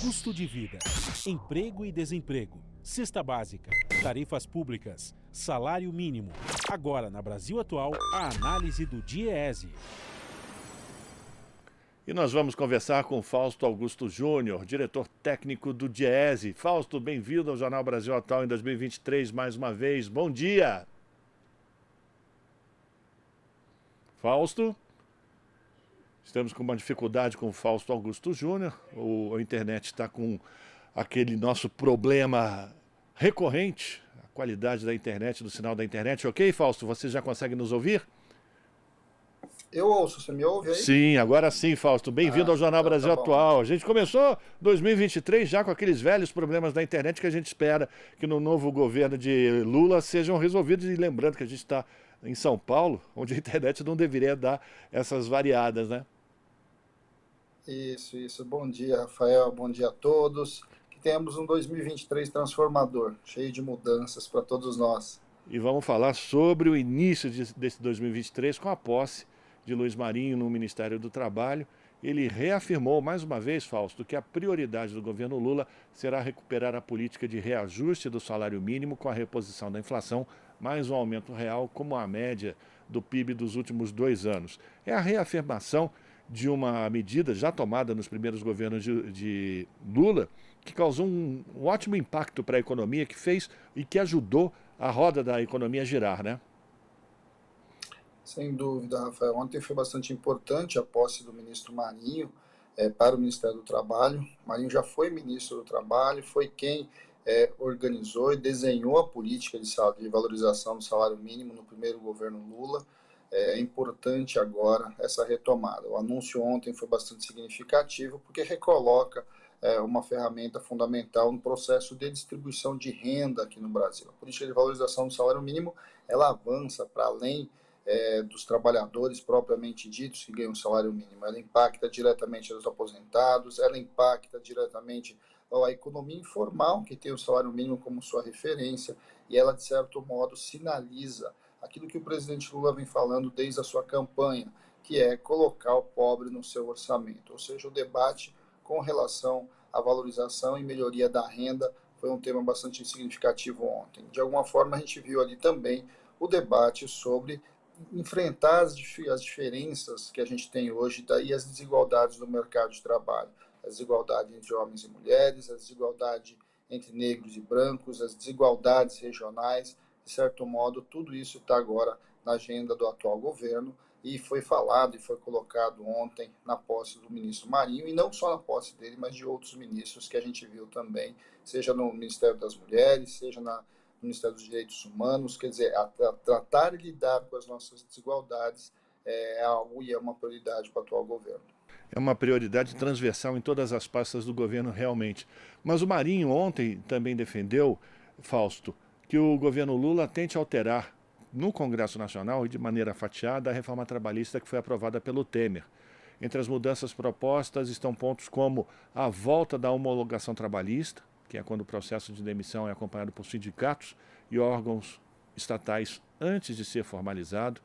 Custo de vida, emprego e desemprego, cesta básica, tarifas públicas, salário mínimo. Agora, na Brasil Atual, a análise do DIEESE. E nós vamos conversar com Fausto Augusto Júnior, diretor técnico do DIEESE. Fausto, bem-vindo ao Jornal Brasil Atual em 2023 mais uma vez. Bom dia! Fausto? Estamos com uma dificuldade com o Fausto Augusto Júnior. A internet está com aquele nosso problema recorrente, a qualidade da internet, do sinal da internet. Ok, Fausto? Você já consegue nos ouvir? Eu ouço, você me ouve aí? Sim, agora sim, Fausto. Bem-vindo ao Jornal Brasil Atual. A gente começou 2023 já com aqueles velhos problemas da internet que a gente espera que no novo governo de Lula sejam resolvidos. E lembrando que a gente está em São Paulo, onde a internet não deveria dar essas variadas, né? Isso. Bom dia, Rafael. Bom dia a todos. Que tenhamos um 2023 transformador, cheio de mudanças para todos nós. E vamos falar sobre o início desse 2023 com a posse de Luiz Marinho no Ministério do Trabalho. Ele reafirmou mais uma vez, Fausto, que a prioridade do governo Lula será recuperar a política de reajuste do salário mínimo com a reposição da inflação, mais um aumento real como a média do PIB dos últimos 2 anos. É a reafirmação de uma medida já tomada nos primeiros governos de Lula, que causou um ótimo impacto para a economia, que fez e que ajudou a roda da economia a girar, né? Sem dúvida, Rafael. Ontem foi bastante importante a posse do ministro Marinho para o Ministério do Trabalho. Marinho já foi ministro do Trabalho, foi quem organizou e desenhou a política de valorização do salário mínimo no primeiro governo Lula. É importante agora essa retomada. O anúncio ontem foi bastante significativo porque recoloca uma ferramenta fundamental no processo de distribuição de renda aqui no Brasil. A política de valorização do salário mínimo, ela avança para além dos trabalhadores propriamente ditos que ganham salário mínimo. Ela impacta diretamente os aposentados, ela impacta diretamente a economia informal, que tem o salário mínimo como sua referência, e ela, de certo modo, sinaliza aquilo que o presidente Lula vem falando desde a sua campanha, que é colocar o pobre no seu orçamento. Ou seja, o debate com relação à valorização e melhoria da renda foi um tema bastante significativo ontem. De alguma forma, a gente viu ali também o debate sobre enfrentar as diferenças que a gente tem hoje e as desigualdades do mercado de trabalho. A desigualdade entre homens e mulheres, a desigualdade entre negros e brancos, as desigualdades regionais. De certo modo, tudo isso está agora na agenda do atual governo e foi falado e foi colocado ontem na posse do ministro Marinho, e não só na posse dele, mas de outros ministros que a gente viu também, seja no Ministério das Mulheres, seja no Ministério dos Direitos Humanos. Quer dizer, tratar de lidar com as nossas desigualdades é algo e é uma prioridade para o atual governo. É uma prioridade transversal em todas as pastas do governo, realmente. Mas o Marinho ontem também defendeu, Fausto, que o governo Lula tente alterar no Congresso Nacional e de maneira fatiada a reforma trabalhista que foi aprovada pelo Temer. Entre as mudanças propostas estão pontos como a volta da homologação trabalhista, que é quando o processo de demissão é acompanhado por sindicatos e órgãos estatais antes de ser formalizado,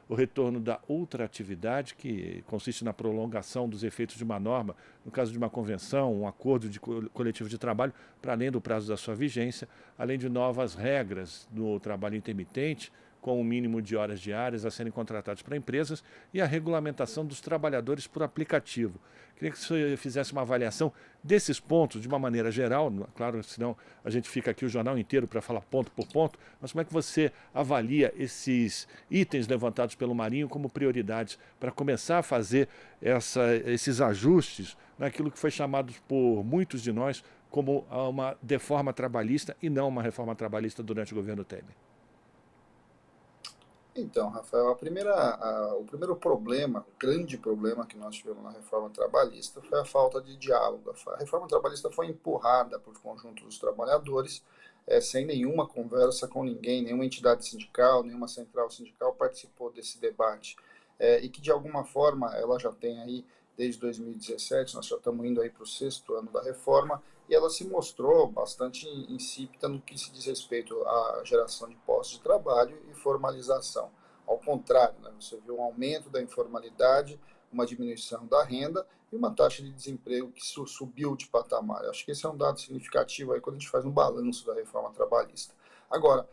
o retorno da ultraatividade, que consiste na prolongação dos efeitos de uma norma, no caso de uma convenção, um acordo coletivo de trabalho, para além do prazo da sua vigência, além de novas regras no trabalho intermitente, com um mínimo de horas diárias a serem contratadas para empresas, e a regulamentação dos trabalhadores por aplicativo. Queria que você fizesse uma avaliação desses pontos de uma maneira geral, claro, senão a gente fica aqui o jornal inteiro para falar ponto por ponto, mas como é que você avalia esses itens levantados pelo Marinho como prioridades para começar a fazer esses ajustes naquilo que foi chamado por muitos de nós como uma reforma trabalhista e não uma reforma trabalhista durante o governo Temer? Então, Rafael, o primeiro problema, o grande problema que nós tivemos na reforma trabalhista foi a falta de diálogo. A reforma trabalhista foi empurrada por conjunto dos trabalhadores, sem nenhuma conversa com ninguém, nenhuma entidade sindical, nenhuma central sindical participou desse debate. E que, de alguma forma, ela já tem aí, desde 2017, nós já estamos indo aí para o 6º ano da reforma, e ela se mostrou bastante insípida no que se diz respeito à geração de postos de trabalho e formalização. Ao contrário, né, você viu um aumento da informalidade, uma diminuição da renda e uma taxa de desemprego que subiu de patamar. Eu acho que esse é um dado significativo aí quando a gente faz um balanço da reforma trabalhista. Agora,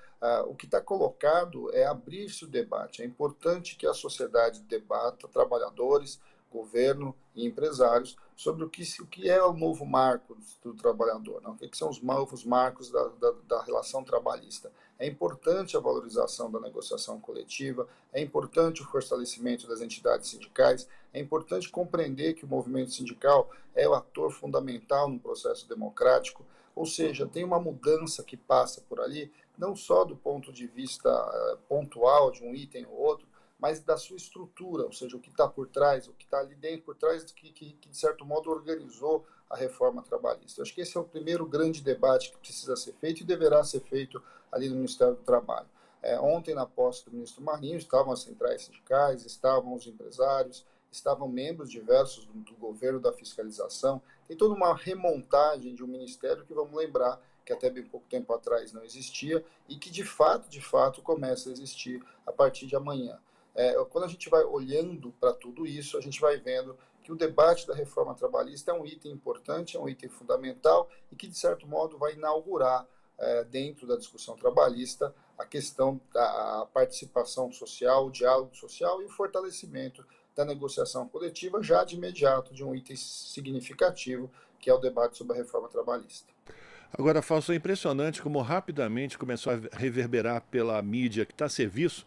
o que está colocado é abrir-se o debate. É importante que a sociedade debata, trabalhadores, governo e empresários, sobre o que é o novo marco do trabalhador, não? O que são os novos marcos da relação trabalhista. É importante a valorização da negociação coletiva, é importante o fortalecimento das entidades sindicais, é importante compreender que o movimento sindical é o ator fundamental no processo democrático, ou seja, tem uma mudança que passa por ali, não só do ponto de vista pontual de um item ou outro, mas da sua estrutura, ou seja, o que está por trás, o que está ali dentro, por trás que, de certo modo, organizou a reforma trabalhista. Eu acho que esse é o primeiro grande debate que precisa ser feito e deverá ser feito ali no Ministério do Trabalho. Ontem, na posse do ministro Marinho, estavam as centrais sindicais, estavam os empresários, estavam membros diversos do governo, da fiscalização. Tem toda uma remontagem de um ministério que, vamos lembrar, que até bem pouco tempo atrás não existia e que, de fato, começa a existir a partir de amanhã. Quando a gente vai olhando para tudo isso, a gente vai vendo que o debate da reforma trabalhista é um item importante, é um item fundamental e que, de certo modo, vai inaugurar, dentro da discussão trabalhista, a questão da participação social, o diálogo social e o fortalecimento da negociação coletiva, já de imediato, de um item significativo, que é o debate sobre a reforma trabalhista. Agora, Fausto, é impressionante como rapidamente começou a reverberar pela mídia que está a serviço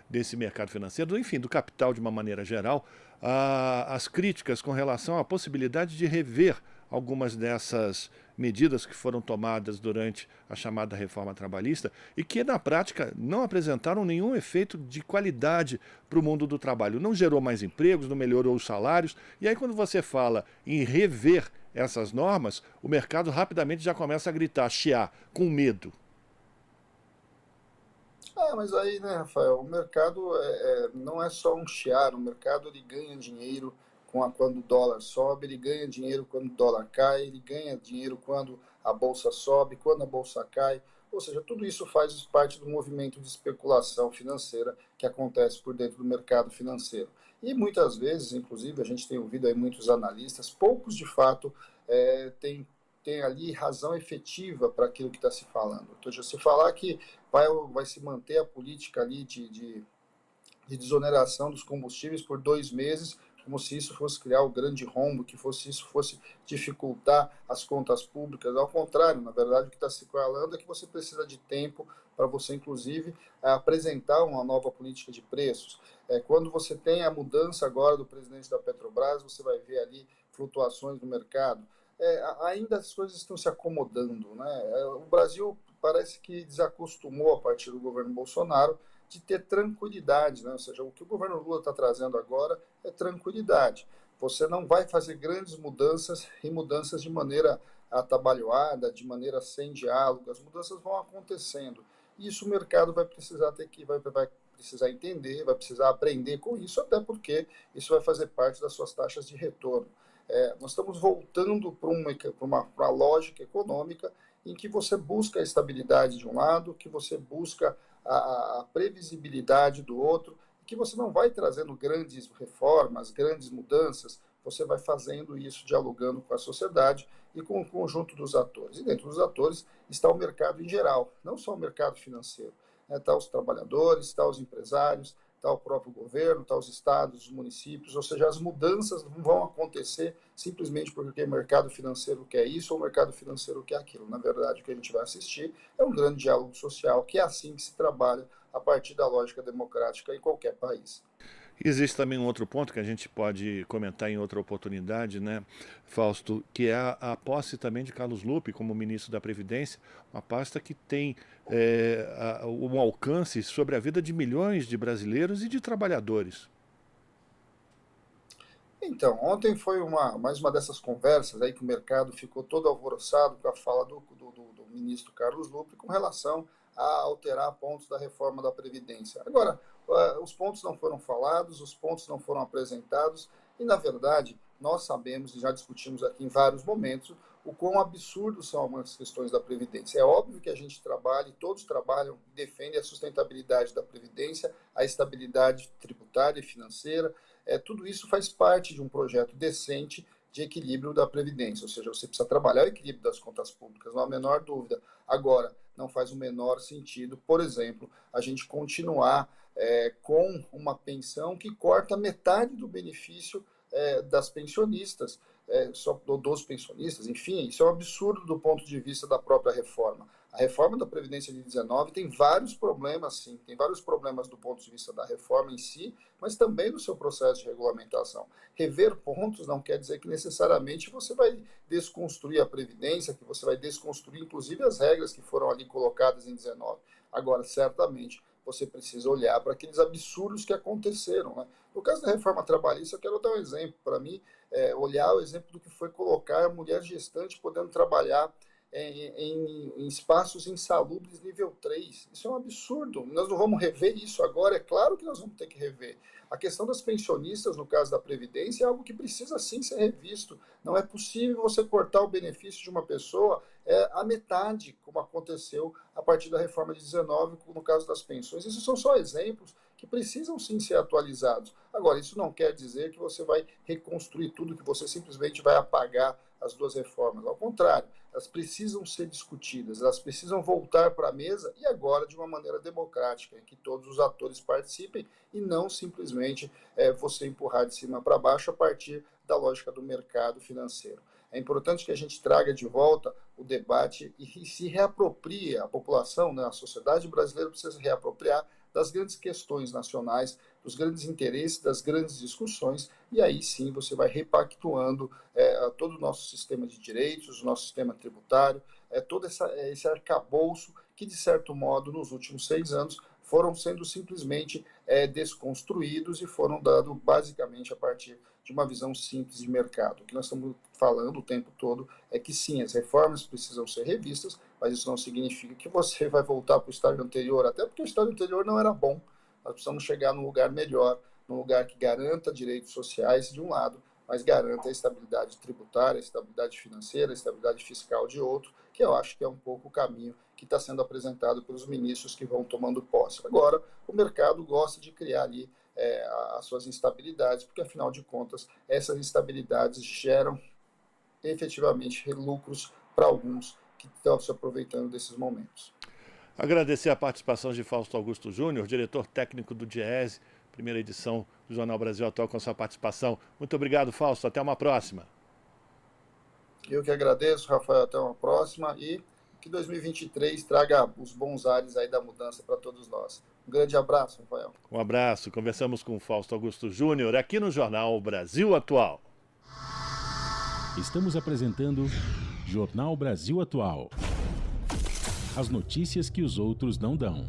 desse mercado financeiro, enfim, do capital de uma maneira geral, as críticas com relação à possibilidade de rever algumas dessas medidas que foram tomadas durante a chamada reforma trabalhista e que, na prática, não apresentaram nenhum efeito de qualidade para o mundo do trabalho. Não gerou mais empregos, não melhorou os salários. E aí, quando você fala em rever essas normas, o mercado rapidamente já começa a gritar, chiar, com medo. Mas aí, né, Rafael, o mercado não é só um chiar, o mercado ele ganha dinheiro quando o dólar sobe, ele ganha dinheiro quando o dólar cai, ele ganha dinheiro quando a bolsa sobe, quando a bolsa cai, ou seja, tudo isso faz parte do movimento de especulação financeira que acontece por dentro do mercado financeiro. E muitas vezes, inclusive, a gente tem ouvido aí muitos analistas, poucos de fato têm ali razão efetiva para aquilo que está se falando. Então, se falar que vai se manter a política ali de desoneração dos combustíveis por 2 meses, como se isso fosse criar o grande rombo, isso fosse dificultar as contas públicas. Ao contrário, na verdade, o que está se falando é que você precisa de tempo para você, inclusive, apresentar uma nova política de preços. Quando você tem a mudança agora do presidente da Petrobras, você vai ver ali flutuações no mercado. Ainda as coisas estão se acomodando, né? O Brasil parece que desacostumou, a partir do governo Bolsonaro, de ter tranquilidade, né? Ou seja, o que o governo Lula está trazendo agora é tranquilidade. Você não vai fazer grandes mudanças e mudanças de maneira atabalhoada, de maneira sem diálogo. As mudanças vão acontecendo. E isso o mercado vai precisar vai precisar entender, vai precisar aprender com isso, até porque isso vai fazer parte das suas taxas de retorno. Nós estamos voltando para uma lógica econômica em que você busca a estabilidade de um lado, que você busca a previsibilidade do outro, que você não vai trazendo grandes reformas, grandes mudanças, você vai fazendo isso dialogando com a sociedade e com o conjunto dos atores. E dentro dos atores está o mercado em geral, não só o mercado financeiro. Está os trabalhadores, está os empresários, está o próprio governo, está os estados, os municípios, ou seja, as mudanças não vão acontecer simplesmente porque o mercado financeiro quer isso ou o mercado financeiro quer aquilo. Na verdade, o que a gente vai assistir é um grande diálogo social, que é assim que se trabalha a partir da lógica democrática em qualquer país. Existe também um outro ponto que a gente pode comentar em outra oportunidade, né, Fausto, que é a posse também de Carlos Lupe como ministro da Previdência, uma pasta que tem um alcance sobre a vida de milhões de brasileiros e de trabalhadores. Então, ontem foi mais uma dessas conversas aí que o mercado ficou todo alvoroçado com a fala do ministro Carlos Lupe com relação a alterar pontos da reforma da Previdência. Agora, os pontos não foram falados, os pontos não foram apresentados e, na verdade, nós sabemos e já discutimos aqui em vários momentos o quão absurdos são algumas questões da Previdência. É óbvio que a gente trabalha, todos trabalham e defendem a sustentabilidade da Previdência, a estabilidade tributária e financeira. Tudo isso faz parte de um projeto decente de equilíbrio da Previdência, ou seja, você precisa trabalhar o equilíbrio das contas públicas, não há a menor dúvida. Agora, não faz o menor sentido, por exemplo, a gente continuar com uma pensão que corta metade do benefício das pensionistas, dos pensionistas, enfim, isso é um absurdo do ponto de vista da própria reforma. A reforma da Previdência de 19 tem vários problemas, sim, tem vários problemas do ponto de vista da reforma em si, mas também do seu processo de regulamentação. Rever pontos não quer dizer que necessariamente você vai desconstruir a Previdência, que você vai desconstruir inclusive as regras que foram ali colocadas em 19. Agora, certamente, você precisa olhar para aqueles absurdos que aconteceram, né? No caso da reforma trabalhista, eu quero dar um exemplo. Para mim, olhar o exemplo do que foi colocar a mulher gestante podendo trabalhar em espaços insalubres nível 3. Isso é um absurdo. Nós não vamos rever isso agora? É claro que nós vamos ter que rever. A questão das pensionistas, no caso da Previdência, é algo que precisa sim ser revisto. Não é possível você cortar o benefício de uma pessoa a metade, como aconteceu a partir da reforma de 19, no caso das pensões. Isso são só exemplos que precisam sim ser atualizados. Agora, isso não quer dizer que você vai reconstruir tudo, que você simplesmente vai apagar as duas reformas. Ao contrário, elas precisam ser discutidas, elas precisam voltar para a mesa e agora de uma maneira democrática, em que todos os atores participem e não simplesmente você empurrar de cima para baixo a partir da lógica do mercado financeiro. É importante que a gente traga de volta o debate e se reaproprie a população, né, a sociedade brasileira precisa se reapropriar das grandes questões nacionais, dos grandes interesses, das grandes discussões, e aí sim você vai repactuando todo o nosso sistema de direitos, o nosso sistema tributário, todo esse arcabouço que, de certo modo, nos últimos 6 anos, foram sendo simplesmente desconstruídos e foram dados basicamente a partir de uma visão simples de mercado. O que nós estamos falando o tempo todo é que sim, as reformas precisam ser revistas, mas isso não significa que você vai voltar para o estágio anterior, até porque o estágio anterior não era bom. Nós precisamos chegar num lugar melhor, num lugar que garanta direitos sociais de um lado, mas garanta a estabilidade tributária, a estabilidade financeira, a estabilidade fiscal de outro, que eu acho que é um pouco o caminho que está sendo apresentado pelos ministros que vão tomando posse. Agora, o mercado gosta de criar ali as suas instabilidades, porque, afinal de contas, essas instabilidades geram efetivamente lucros para alguns que estão se aproveitando desses momentos. Agradecer a participação de Fausto Augusto Júnior, diretor técnico do DIEESE, primeira edição do Jornal Brasil Atual, com a sua participação. Muito obrigado, Fausto. Até uma próxima. Eu que agradeço, Rafael. Até uma próxima e que 2023 traga os bons ares aí da mudança para todos nós. Um grande abraço, Rafael. Um abraço. Conversamos com Fausto Augusto Júnior aqui no Jornal Brasil Atual. Estamos apresentando Jornal Brasil Atual. As notícias que os outros não dão.